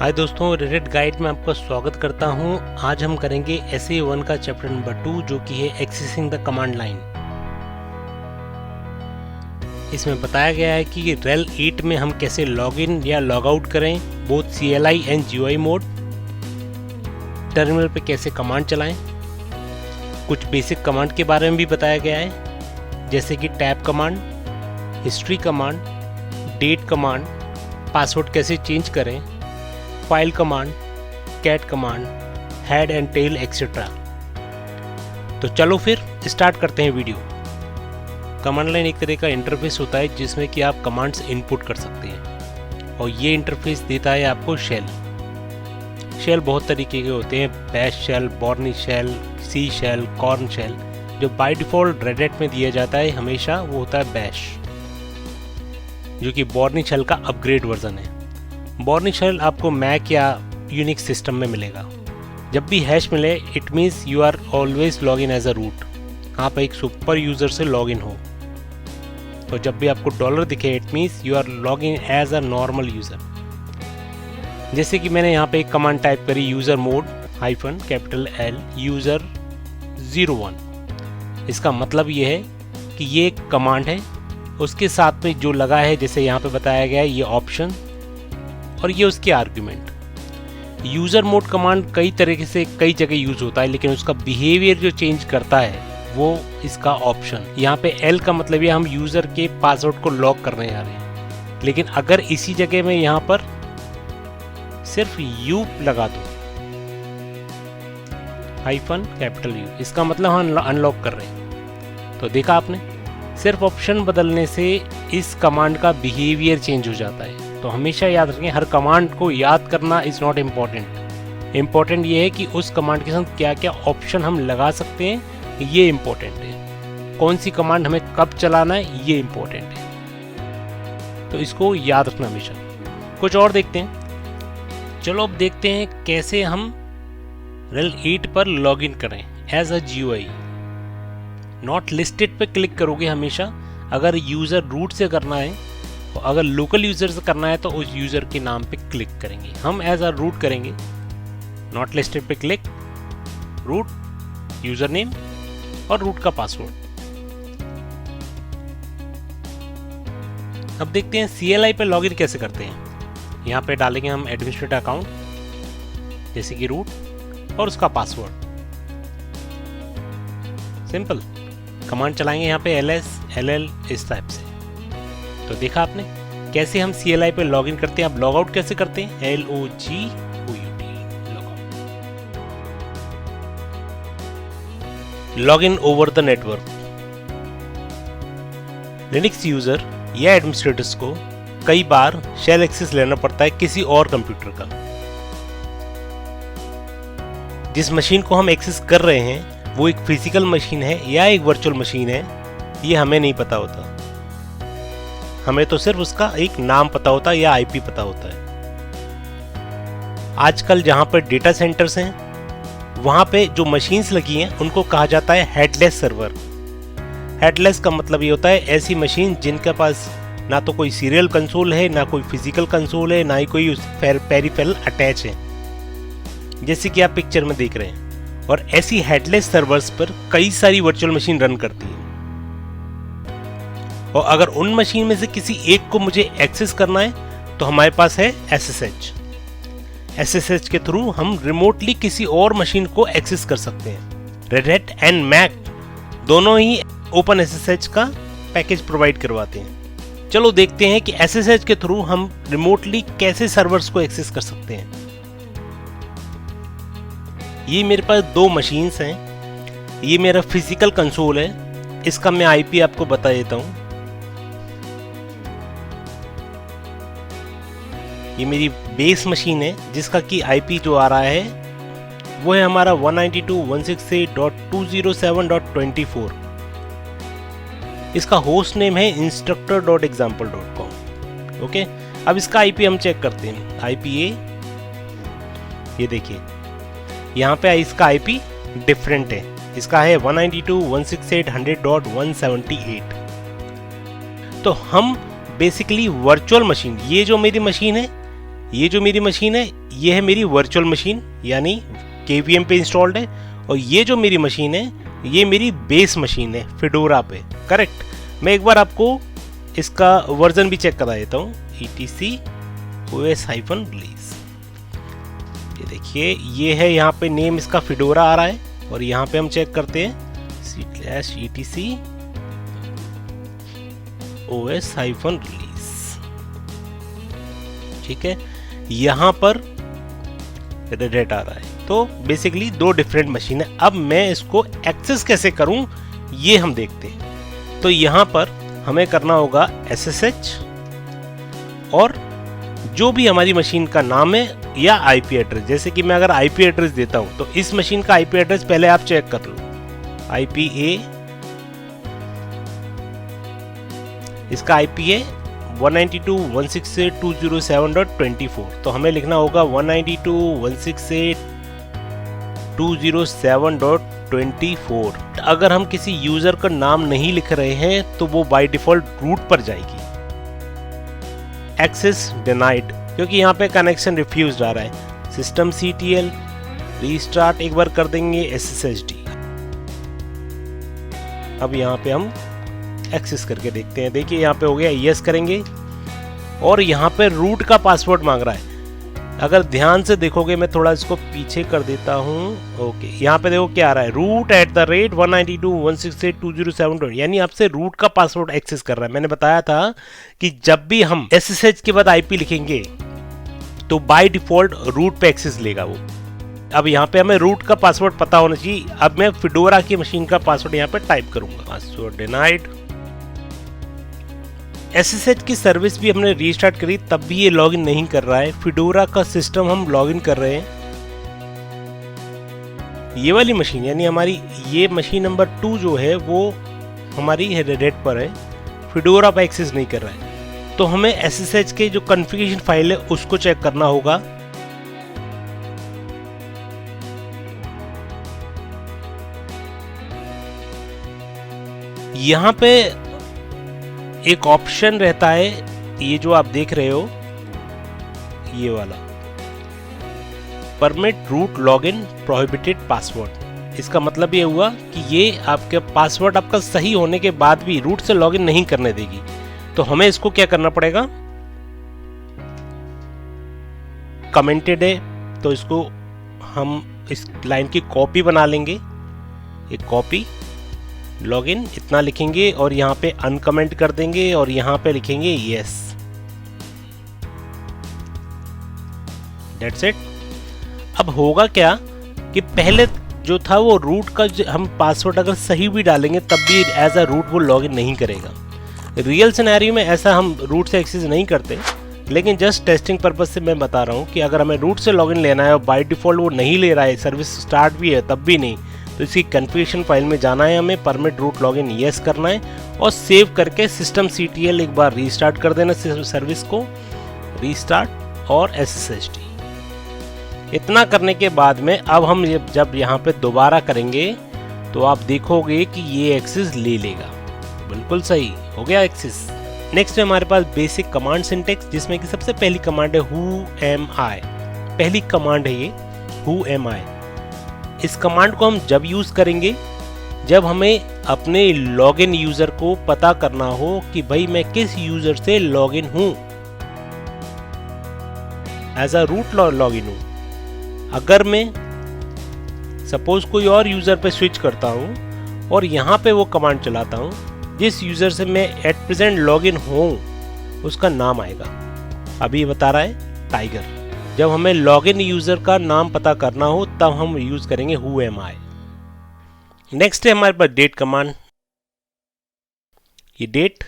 हाय दोस्तों, Reddit guide में आपका स्वागत करता हूं। आज हम करेंगे SA1 का चैप्टर नंबर 2 जो कि है एक्सेसिंग द कमांड लाइन। इसमें बताया गया है कि रेल 8 में हम कैसे लॉगिन या लॉग आउट करें, both CLI and GUI mode. Terminal पे कैसे कमांड चलाएं। कुछ बेसिक कमांड के बारे में भी बताया गया है, जैसे कि tab command, history command, date command, password कैसे चेंज करें, file command, cat command, head and tail etcetera. तो चलो फिर स्टार्ट करते हैं वीडियो। कमांड लाइन एक तरह का इंटरफेस होता है जिसमें कि आप कमांड्स इनपुट कर सकते हैं, और ये इंटरफेस देता है आपको शेल। शेल बहुत तरीके के होते हैं, बैश शेल, बॉर्नी शेल, सी शेल, कॉर्न शेल। जो बाय डिफ़ॉल्ट रेडिट में दिया जाता है हमेशा वो होता है बैश, जो कि बॉर्नी शेल का अपग्रेड वर्जन है। बॉर्नी शेल आपको मैक या यूनिक्स सिस्टम में मिलेगा। जब भी हैश मिले it means you are always log in as a root, आप एक सुपर यूज़र से लॉग इन हो। तो जब भी आपको डॉलर दिखे it means you are log in as a normal user. जैसे कि मैंने यहाँ पे एक कमांड टाइप करी, यूज़र मोड -L यूज़र 01। इसका मतलब ये है कि ये एक कमांड है, उसके साथ में जो लगा है जैसे यहाँ पे बताया गया है ये ऑप्शन और ये उसके आर्ग्यूमेंट। यूज़र मोड कमांड कई तरीके से कई जगह यूज़ होता है, लेकिन उसका बिहेवियर जो चेंज करता है वो इसका ऑप्शन। यहाँ पे L का मतलब ये हम यूज़र के पासवर्ड को लॉक करने जा रहे हैं, लेकिन अगर इसी जगह में यहाँ पर सिर्फ U लगा दो -U, इसका मतलब हम अनलॉक कर रहे हैं। तो देखा आपने, सिर्फ ऑप्शन बदलने से इस कमांड का बिहेवियर चेंज हो जाता है। तो हमेशा याद रखें, हर कमांड को याद करना इज़ नॉट इम्पॉर्टेंट। इम्पॉर्टेंट ये है कि उस कमांड के साथ क्या क्या ऑप्शन हम लगा सकते हैं, ये इम्पोर्टेंट है। कौन सी कमांड हमें कब चलाना है ये इम्पोर्टेंट है, तो इसको याद रखना हमेशा। कुछ और देखते हैं। चलो अब देखते हैं कैसे हम रेल 8 पर लॉगिन करें as a GUI। Not listed पे क्लिक करोगे हमेशा। अगर यूज़र रूट से करना है, तो अगर लोकल यूज़र से करना है तो उस यूज़र के नाम पे क्लिक करेंगे। हम एज अ रूट करेंगे, नॉट लिस्टेड पे क्लिक, रूट, यूज़र नेम और रूट का पासवर्ड। अब देखते हैं CLI पे लॉगिन कैसे करते हैं। यहाँ पे डालेंगे हम एडमिनिस्ट्रेटर अकाउंट, जैसे कि रूट और उसका पासवर्ड। सिंपल कमांड चलाएंगे यहाँ पे LS LL इस टाइप से। तो देखा आपने कैसे हम CLI पे लॉगिन करते हैं। अब लॉग आउट कैसे करते हैं, LOGOUT, login over the network. Linux user या एडमिनिस्ट्रेटर्स को कई बार शेल एक्सेस लेना पड़ता है किसी और कंप्यूटर का। जिस मशीन को हम एक्सेस कर रहे हैं वो एक फिजिकल मशीन है या एक वर्चुअल मशीन है, ये हमें नहीं पता होता। हमें तो सिर्फ उसका एक नाम पता होता है या IP पता होता है। आजकल जहाँ पर डेटा सेंटर्स हैं वहाँ पे जो मशीन्स लगी हैं उनको कहा जाता है हेडलेस सर्वर। हेडलेस का मतलब ये होता है ऐसी मशीन जिनके पास ना तो कोई सीरियल कंसोल है, ना कोई फिजिकल कंसोल है, ना ही कोई पेरिफेरल अटैच है, जैसे कि आप पिक्चर में देख रहे हैं। और ऐसी हेडलेस सर्वर्स पर कई सारी वर्चुअल मशीन रन करती है। और अगर उन मशीन में से किसी एक को मुझे एक्सेस करना है तो हमारे पास है SSH। SSH के थ्रू हम रिमोटली किसी और मशीन को एक्सेस कर सकते हैं। रेड हैट एंड मैक दोनों ही ओपन SSH का पैकेज प्रोवाइड करवाते हैं। चलो देखते हैं कि SSH के थ्रू हम रिमोटली कैसे सर्वर्स को एक्सेस कर सकते हैं। ये मेरे पास दो मशीन्स हैं। ये मेरा फिजिकल कंसोल है, इसका मैं IP आपको बता देता हूँ। ये मेरी बेस मशीन है जिसका कि IP जो आ रहा है वो है हमारा 192.168.207.24। इसका होस्ट नेम है instructor.example.com। ओके, अब इसका IP हम चेक करते हैं। IPA, ये देखिए यहाँ पे इसका IP डिफरेंट है। इसका है 192.168.100.178। तो हम बेसिकली वर्चुअल मशीन, ये जो मेरी मशीन है ये जो मेरी मशीन है ये है मेरी वर्चुअल मशीन, यानी KVM पे इंस्टॉल्ड है, और ये जो मेरी मशीन है ये मेरी बेस मशीन है फेडोरा पे। करेक्ट। मैं एक बार आपको इसका वर्जन भी चेक करा देता हूँ, etc OS-release। ये देखिए ये है, यहाँ पे नेम इसका फेडोरा आ रहा है, और यहाँ पे हम चेक करते हैं /etc OS-release। ठीक है, यहाँ पर Red Hat आ रहा है। तो बेसिकली दो डिफरेंट मशीन है। अब मैं इसको एक्सेस कैसे करूं ये हम देखते हैं। तो यहाँ पर हमें करना होगा SSH, और जो भी हमारी मशीन का नाम है या IP एड्रेस, जैसे कि मैं अगर IP एड्रेस देता हूं तो इस मशीन का IP एड्रेस पहले आप चेक कर लो। IPA, इसका IP है 192.168.207.24, तो हमें लिखना होगा 192.168.207.24। अगर हम किसी यूजर का नाम नहीं लिख रहे हैं तो वो बाय डिफॉल्ट रूट पर जाएगी। एक्सेस डिनाइड, क्योंकि यहाँ पे कनेक्शन रिफ्यूज आ रहा है। सिस्टम CTL रीस्टार्ट एक बार कर देंगे SSHD। अब यहाँ पे हम एक्सेस करके देखते हैं। देखिए यहाँ पे हो गया, यस करेंगे, और यहाँ पे रूट का पासवर्ड मांग रहा है। अगर ध्यान से देखोगे, मैं थोड़ा इसको पीछे कर देता हूँ। ओके, यहाँ पे देखो क्या आ रहा है, root@192.168.207, यानी आपसे रूट का पासवर्ड एक्सेस कर रहा है। मैंने बताया था कि जब भी हम SSH के बाद IP लिखेंगे तो बाय डिफॉल्ट रूट पे एक्सेस लेगा वो। अब यहाँ पे हमें रूट का पासवर्ड पता होना चाहिए। अब मैं फेडोरा की मशीन का पासवर्ड यहाँ पे टाइप करूंगा, पासवर्ड डिनाइड। SSH की सर्विस भी हमने रीस्टार्ट करी, तब भी ये लॉगिन नहीं कर रहा है। फेडोरा का सिस्टम हम लॉगिन कर रहे हैं। ये वाली मशीन यानी हमारी ये मशीन नंबर 2 जो है वो हमारी Red Hat पर है, फेडोरा पर एक्सेस नहीं कर रहा है। तो हमें SSH के जो कॉन्फ़िगरेशन फाइल है उसको चेक करना होगा। यहाँ पे एक ऑप्शन रहता है, ये जो आप देख रहे हो ये वाला, permit root login prohibited password. इसका मतलब ये हुआ कि ये आपके पासवर्ड आपका सही होने के बाद भी रूट से लॉगिन नहीं करने देगी। तो हमें इसको क्या करना पड़ेगा, कमेंटेड है तो इसको हम इस लाइन की कॉपी बना लेंगे। एक कॉपी लॉगिन इतना लिखेंगे और यहाँ पे अनकमेंट कर देंगे और यहाँ पे लिखेंगे यस। That's it. अब होगा क्या कि पहले जो था वो रूट का हम पासवर्ड अगर सही भी डालेंगे तब भी एज अ रूट वो लॉगिन नहीं करेगा। रियल सिनेरियो में ऐसा हम रूट से एक्सेस नहीं करते, लेकिन जस्ट टेस्टिंग पर्पज से मैं बता रहा हूँ कि अगर हमें रूट से लॉगिन लेना है और बाय डिफॉल्ट वो नहीं ले रहा है, सर्विस स्टार्ट भी है तब भी नहीं, तो इसकी कॉन्फ़िगरेशन फाइल में जाना है, हमें परमिट रूट लॉगिन यस करना है और सेव करके सिस्टम CTL एक बार रीस्टार्ट कर देना सर्विस को, रीस्टार्ट और SSHD। इतना करने के बाद में अब हम जब यहाँ पे दोबारा करेंगे तो आप देखोगे कि ये एक्सेस ले लेगा। बिल्कुल सही हो गया एक्सेस। नेक्स्ट है हमारे पास बेसिक कमांड सिंटेक्स, जिसमें कि सबसे पहली कमांड है whoami। पहली कमांड है ये whoami। इस कमांड को हम जब यूज करेंगे जब हमें अपने लॉगिन यूजर को पता करना हो कि भाई मैं किस यूजर से लॉगिन हूं, एज अ रूट लॉगिन हूं। अगर मैं सपोज कोई और यूजर पे स्विच करता हूं और यहां पे वो कमांड चलाता हूं, जिस यूजर से मैं एट प्रेजेंट लॉगिन हूं उसका नाम आएगा। अभी ये बता रहा है टाइगर। जब हमें लॉगिन यूजर का नाम पता करना हो तब हम यूज करेंगे whoami। नेक्स्ट है हमारे पास डेट कमांड। ये डेट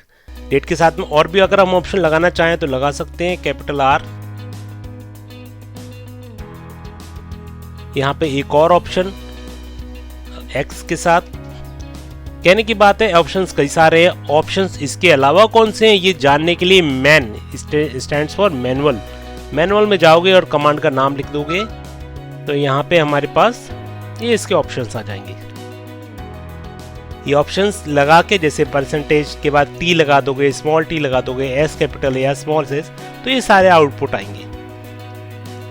के साथ में और भी अगर हम ऑप्शन लगाना चाहें तो लगा सकते हैं, कैपिटल R। यहाँ पे एक और ऑप्शन X के साथ। कहने की बात है ऑप्शंस कई सारे हैं। ऑप्शंस इसके अलावा कौन से हैं ये जानने के लिए man stands for manual. Manual में जाओगे और कमांड का नाम लिख दोगे तो यहाँ पे हमारे पास ये इसके ऑप्शंस आ जाएंगे। ये ऑप्शंस लगा के जैसे परसेंटेज के बाद T लगा दोगे, स्मॉल t लगा दोगे, S कैपिटल या स्मॉल s, तो ये सारे आउटपुट आएंगे।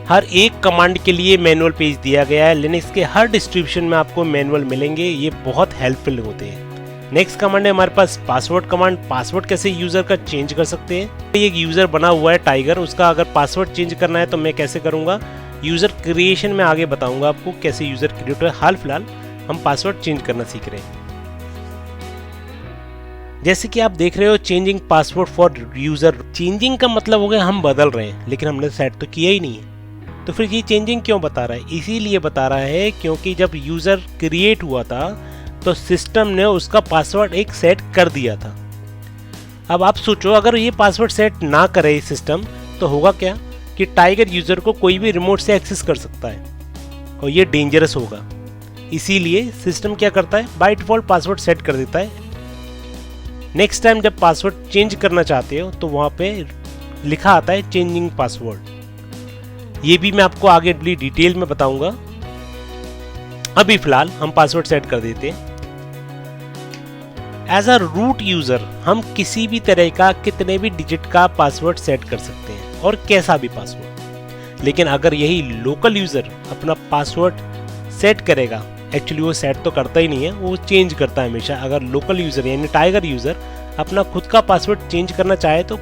हर एक कमांड के लिए मैनुअल पेज दिया गया है। लिनक्स के हर डिस्ट्रीब्यूशन में आपको मैनुअल मिलेंगे, ये बहुत हेल्पफुल होते हैं। नेक्स्ट कमांड है हमारे पास पासवर्ड कमांड। पासवर्ड कैसे यूजर का चेंज कर सकते हैं। एक यूजर बना हुआ है टाइगर, उसका अगर पासवर्ड चेंज करना है तो मैं कैसे करूंगा, यूजर क्रिएशन में आगे बताऊंगा आपको कैसे यूजर क्रिएट है। हाल फिलहाल हम पासवर्ड चेंज करना सीख रहे हैं। जैसे कि आप देख रहे हो changing password for user, changing का मतलब हो गया हम बदल रहे हैं, लेकिन हमने सेट तो किया ही नहीं है। तो फिर ये चेंजिंग क्यों बता रहा है, इसीलिए बता रहा है क्योंकि जब यूजर क्रिएट हुआ था तो सिस्टम ने उसका पासवर्ड एक सेट कर दिया था। अब आप सोचो अगर ये पासवर्ड सेट ना करे सिस्टम तो होगा क्या कि टाइगर यूजर को कोई भी रिमोट से एक्सेस कर सकता है और ये डेंजरस होगा। इसीलिए सिस्टम क्या करता है, बाय डिफॉल्ट पासवर्ड सेट कर देता है। नेक्स्ट टाइम जब पासवर्ड चेंज करना चाहते हो तो वहां पे लिखा आता है चेंजिंग पासवर्ड। ये भी मैं आपको आगे डिटेल में बताऊंगा। अभी फिलहाल हम पासवर्ड सेट कर देते हैं। एज अ रूट यूजर हम किसी भी तरह का कितने भी डिजिट का पासवर्ड सेट कर सकते हैं और कैसा भी पासवर्ड। लेकिन अगर यही लोकल यूजर अपना पासवर्ड सेट करेगा, एक्चुअली वो सेट तो करता ही नहीं है, वो चेंज करता है हमेशा। अगर लोकल यूजर यानी टाइगर यूजर अपना खुद का पासवर्ड चेंज करना चाहे तो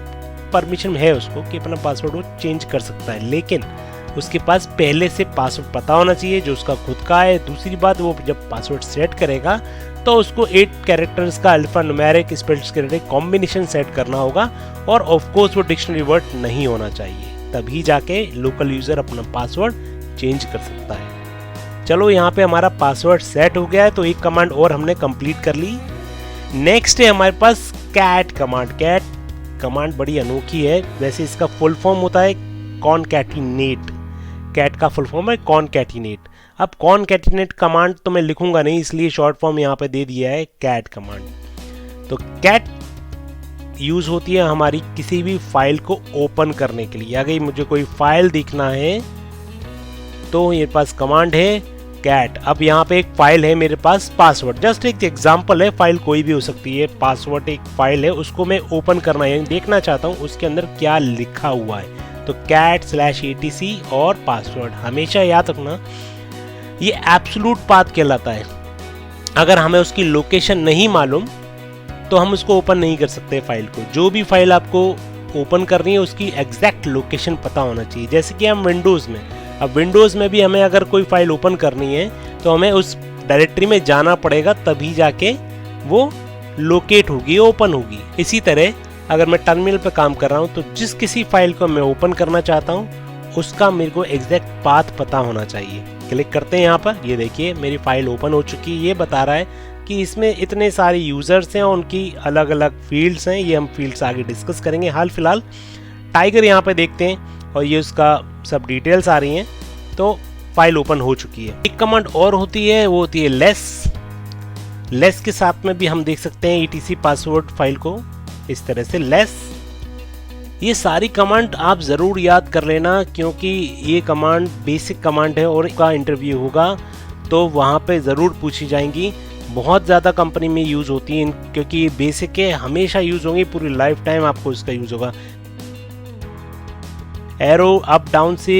परमिशन है उसको कि अपना पासवर्ड वो चेंज कर सकता है, लेकिन उसके पास पहले से पासवर्ड पता होना चाहिए जो उसका खुद का है। दूसरी बात, वो जब पासवर्ड सेट करेगा तो उसको 8 कैरेक्टर्स का alpha numeric spelling combination set करना होगा और ऑफ कोर्स वो डिक्शनरी वर्ड नहीं होना चाहिए, तभी जाके लोकल यूजर अपना पासवर्ड चेंज कर सकता है। चलो यहाँ पे हमारा पासवर्ड सेट हो गया है, तो एक कमांड और हमने कंप्लीट कर ली। नेक्स्ट है हमारे पास कैट कमांड। कैट कमांड बड़ी अनोखी है, वैसे इसका फुल फॉर्म होता है कॉनकैटिनेट। कैट का फुल फॉर्म है कॉनकैटिनेट। अब कॉनकैटिनेट कमांड तो मैं लिखूंगा नहीं, इसलिए शॉर्ट फॉर्म यहाँ पे दे दिया है कैट कमांड। तो कैट यूज होती है हमारी किसी भी फाइल को ओपन करने के लिए। अगर मुझे कोई फाइल देखना है तो मेरे पास कमांड है कैट। अब यहाँ पे एक फाइल है मेरे पास पासवर्ड, जस्ट एक एग्जांपल है, फाइल कोई भी हो सकती है। पासवर्ड एक फाइल है, उसको मैं ओपन करना है, देखना चाहता हूँ उसके अंदर क्या लिखा हुआ है। तो cat/etc और पासवर्ड हमेशा याद रखना, ये एब्सोल्यूट पाथ कहलाता है। अगर हमें उसकी लोकेशन नहीं मालूम तो हम उसको ओपन नहीं कर सकते फाइल को। जो भी फाइल आपको ओपन करनी है उसकी एग्जैक्ट लोकेशन पता होना चाहिए। जैसे कि हम विंडोज़ में, अब विंडोज़ में भी हमें अगर कोई फाइल ओपन करनी है तो हमें उस डायरेक्टरी में जाना पड़ेगा, तभी जाके वो लोकेट होगी, ओपन होगी। इसी तरह अगर मैं टर्मिनल पर काम कर रहा हूँ तो जिस किसी फाइल को मैं ओपन करना चाहता हूँ उसका मेरे को एग्जैक्ट पाथ पता होना चाहिए। क्लिक करते हैं यहाँ पर, ये देखिए मेरी फाइल ओपन हो चुकी है। ये बता रहा है कि इसमें इतने सारे यूजर्स हैं और उनकी अलग अलग फील्ड्स हैं। ये हम फील्ड्स आगे डिस्कस करेंगे। हाल फिलहाल टाइगर यहाँ पे देखते हैं और ये उसका सब डिटेल्स आ रही हैं। तो फाइल ओपन हो चुकी है। एक कमांड और होती है, वो होती है लेस। लेस के साथ में भी हम देख सकते हैं etc पासवर्ड फाइल को इस तरह से लेस। ये सारी कमांड आप ज़रूर याद कर लेना, क्योंकि ये कमांड बेसिक कमांड है और का इंटरव्यू होगा तो वहाँ पे ज़रूर पूछी जाएंगी। बहुत ज़्यादा कंपनी में यूज़ होती हैं क्योंकि ये बेसिक है, हमेशा यूज़ होंगी, पूरी लाइफ टाइम आपको इसका यूज़ होगा। एरो अप डाउन से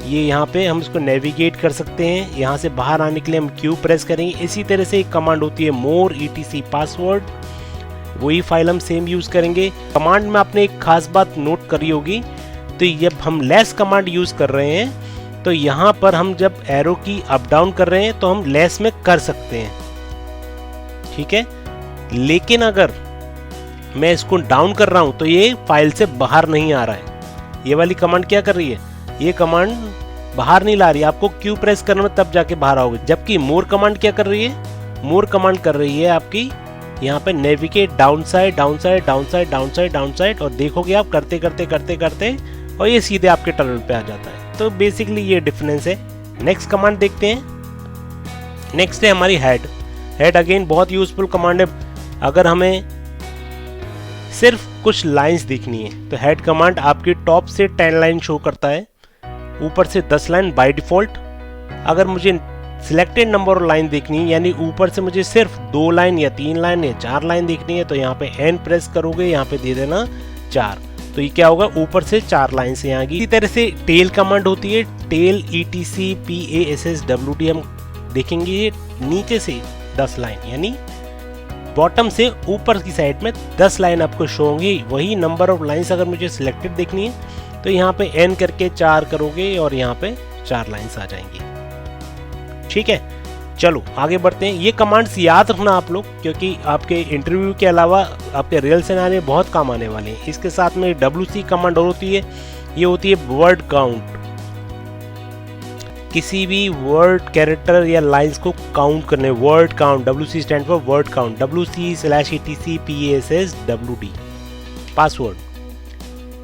ये यहाँ पे हम इसको नेविगेट कर सकते हैं। यहाँ से बाहर आने के लिए हम Q प्रेस करेंगे। इसी तरह से एक कमांड होती है मोर etc पासवर्ड, वही फाइल हम सेम यूज़ करेंगे। कमांड में आपने एक खास बात नोट करी होगी, तो जब हम लेस कमांड यूज़ कर रहे हैं तो यहाँ पर हम जब एरो की अप डाउन कर रहे हैं तो हम लेस में कर सकते हैं, ठीक है। लेकिन अगर मैं इसको डाउन कर रहा हूँ तो ये फाइल से बाहर नहीं आ रहा है। ये वाली कमांड क्या कर रही है, ये कमांड बाहर नहीं ला रही है, आपको Q प्रेस करना तब जाके बाहर आओगे। जबकि मोर कमांड क्या कर रही है, मोर कमांड कर रही है आपकी यहाँ पे navigate down side down side down side down side down side, और देखोगे आप करते करते करते करते और ये सीधे आपके टर्मिनल पे आ जाता है। तो बेसिकली ये डिफरेंस है। नेक्स्ट कमांड देखते हैं। नेक्स्ट है हमारी हेड। हेड अगेन बहुत यूजफुल कमांड है। अगर हमें सिर्फ कुछ लाइंस देखनी है तो हेड कमांड आपकी टॉप से 10 लाइन शो करता है, ऊपर से 10 लाइन बाय डिफॉल्ट। अगर मुझे सिलेक्टेड नंबर और लाइन देखनी है, यानी ऊपर से मुझे सिर्फ 2 लाइन या 3 लाइन या 4 लाइन देखनी है, तो यहाँ पे एन प्रेस करोगे, यहाँ पे दे देना 4। तो ये क्या होगा, ऊपर से 4 लाइन से यहाँ की। इसी तरह से टेल कमांड होती है, टेल ETC PASSWD हम देखेंगे, ये नीचे से 10 लाइन, यानी बॉटम से ऊपर की साइड में 10 लाइन आपको शो होंगी। वही नंबर ऑफ लाइन्स अगर मुझे सिलेक्टेड देखनी है तो यहाँ पे n करके 4 करोगे और यहाँ पे 4 लाइन्स आ जाएंगी। ठीक है, चलो आगे बढ़ते हैं। ये कमांड्स याद रखना आप लोग, क्योंकि आपके इंटरव्यू के अलावा आपके रियल सिनेरियो में बहुत काम आने वाले हैं। इसके साथ में WC कमांड और होती है, ये होती है वर्ड काउंट। किसी भी वर्ड, कैरेक्टर या लाइंस को काउंट करने, word count, WC stand for word count, WC/ETC PASSWD password.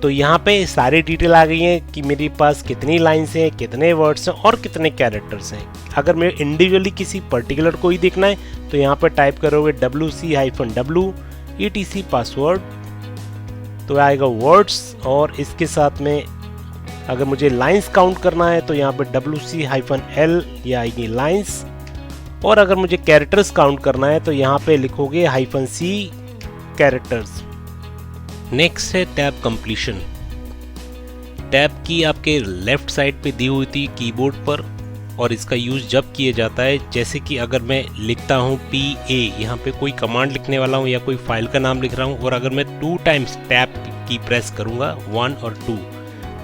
तो यहाँ पे सारी डिटेल आ गई है कि मेरे पास कितनी लाइन्स हैं, कितने वर्ड्स हैं और कितने कैरेक्टर्स हैं। अगर मैं इंडिविजुअली किसी पर्टिकुलर को ही देखना है तो यहाँ पे टाइप करोगे WC-W ETC पासवर्ड, तो आएगा वर्ड्स। और इसके साथ में अगर मुझे लाइंस काउंट करना है तो यहाँ पे WC-L ये आएगी लाइंस। और अगर मुझे कैरेक्टर्स काउंट करना है तो यहाँ पे लिखोगे -C कैरेक्टर्स। नेक्स्ट है टैब कंप्लीशन। टैब की आपके लेफ्ट साइड पे दी हुई थी कीबोर्ड पर, और इसका यूज़ जब किया जाता है, जैसे कि अगर मैं लिखता हूँ PA, यहाँ पे कोई कमांड लिखने वाला हूँ या कोई फाइल का नाम लिख रहा हूँ, और अगर मैं 2 टाइम्स टैब की प्रेस करूँगा 1 और 2,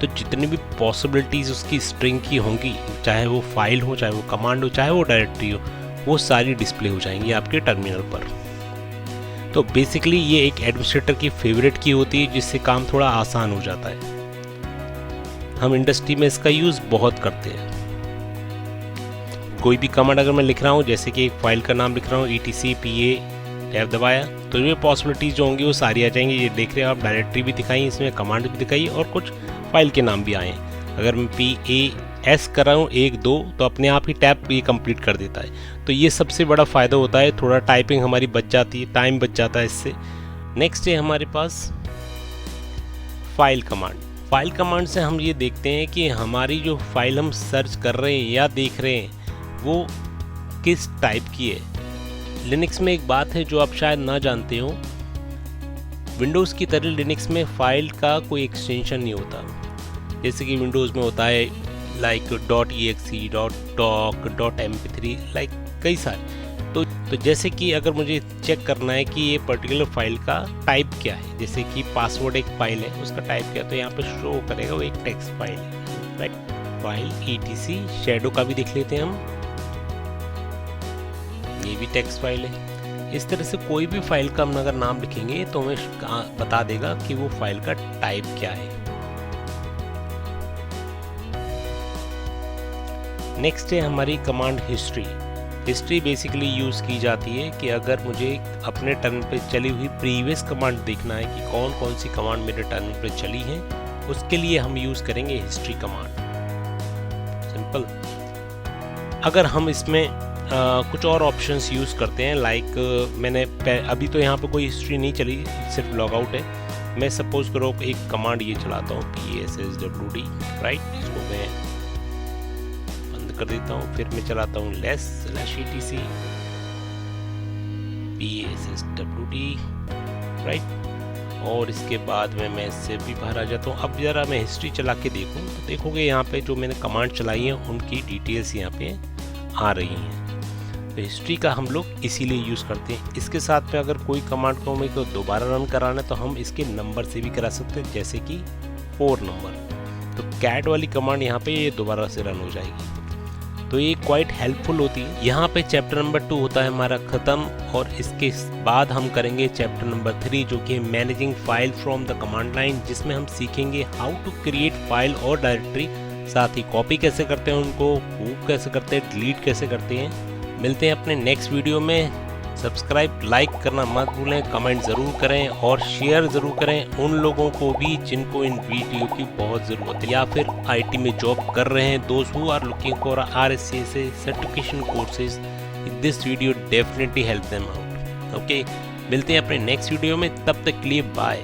तो जितनी भी पॉसिबिलिटीज़ उसकी स्ट्रिंग की होंगी, चाहे वो फाइल हो, चाहे वो कमांड हो, चाहे वो डायरेक्टरी हो, वो सारी डिस्प्ले हो जाएंगी आपके टर्मिनल पर। तो बेसिकली ये एक एडमिनिस्ट्रेटर की फेवरेट की होती है, जिससे काम थोड़ा आसान हो जाता है। हम इंडस्ट्री में इसका यूज़ बहुत करते हैं। कोई भी कमांड अगर मैं लिख रहा हूँ, जैसे कि एक फाइल का नाम लिख रहा हूँ ETC PA, टैब दबाया तो ये पॉसिबिलिटीज़ जो होंगी वो सारी आ जाएंगी। ये देख रहे हो आप, डायरेक्टरी भी दिखाई, इसमें कमांड भी दिखाई और कुछ फाइल के नाम भी आए। अगर मैं PAS कर रहा हूँ 1 2 तो अपने आप ही टैब ये कंप्लीट कर देता है। तो ये सबसे बड़ा फ़ायदा होता है, थोड़ा टाइपिंग हमारी बच जाती है, टाइम बच जाता है इससे। नेक्स्ट है हमारे पास फाइल कमांड। फाइल कमांड से हम ये देखते हैं कि हमारी जो फाइल हम सर्च कर रहे हैं या देख रहे हैं वो किस टाइप की है। लिनक्स में एक बात है जो आप शायद ना जानते हो, विंडोज़ की तरह लिनक्स में फ़ाइल का कोई एक्सटेंशन नहीं होता। जैसे कि विंडोज़ में होता है like .exe, .doc, .mp3, like कई सारे। तो जैसे कि अगर मुझे चेक करना है कि ये पर्टिकुलर फाइल का टाइप क्या है, जैसे कि पासवर्ड एक फाइल है, उसका टाइप क्या है, तो यहाँ पे शो करेगा वो एक टेक्स्ट फाइल है, राइट। फाइल ETC शैडो का भी देख लेते हैं हम, ये भी टेक्स्ट फाइल है। इस तरह से कोई भी फाइल का हम अगर नाम लिखेंगे तो हमें बता देगा कि वो फाइल का टाइप क्या है। नेक्स्ट है हमारी command history. History basically use की जाती है कि अगर मुझे अपने टर्न पे चली हुई प्रीवियस कमांड देखना है कि कौन कौन सी कमांड मेरे टर्न पे चली है, उसके लिए हम यूज़ करेंगे हिस्ट्री कमांड। सिंपल। अगर हम इसमें कुछ और ऑप्शंस यूज़ करते हैं, लाइक मैंने अभी तो यहाँ पे कोई हिस्ट्री नहीं चली, सिर्फ लॉग आउट है। मैं सपोज करो एक कमांड ये चलाता हूँ PASSWD, राइट। इसको मैं बंद कर देता हूँ, फिर मैं चलाता हूँ /ETC PASSWD, राइट। और इसके बाद में मैं इससे भी बाहर आ जाता हूँ। अब ज़रा मैं हिस्ट्री चला के देखूँ तो देखोगे यहाँ पे जो मैंने कमांड चलाई है उनकी डिटेल्स यहाँ पे आ रही हैं। तो हिस्ट्री का हम लोग इसीलिए यूज़ करते हैं। इसके साथ में अगर कोई कमांड को हमें को दोबारा रन कराना है तो हम इसके नंबर से भी करा सकते हैं, जैसे कि 4 नंबर। तो कैट वाली कमांड यहाँ पे ये दोबारा से रन हो जाएगी, तो ये क्वाइट हेल्पफुल होती है। यहाँ पे चैप्टर नंबर 2 होता है हमारा ख़त्म, और इसके बाद हम करेंगे चैप्टर नंबर 3 जो कि managing file from the command line, जिसमें हम सीखेंगे हाउ टू क्रिएट फाइल और डायरेक्टरी, साथ ही कॉपी कैसे करते हैं उनको, मूव कैसे करते हैं, डिलीट कैसे करते हैं। मिलते हैं अपने नेक्स्ट वीडियो में। सब्सक्राइब लाइक करना मत भूलें, कमेंट ज़रूर करें और शेयर ज़रूर करें उन लोगों को भी जिनको इन वीडियो की बहुत ज़रूरत है, या फिर IT में जॉब कर रहे हैं, those who are looking for RSCSA certification courses. This video definitely help them out. Okay, मिलते हैं अपने नेक्स्ट वीडियो में, तब तक के लिए बाय।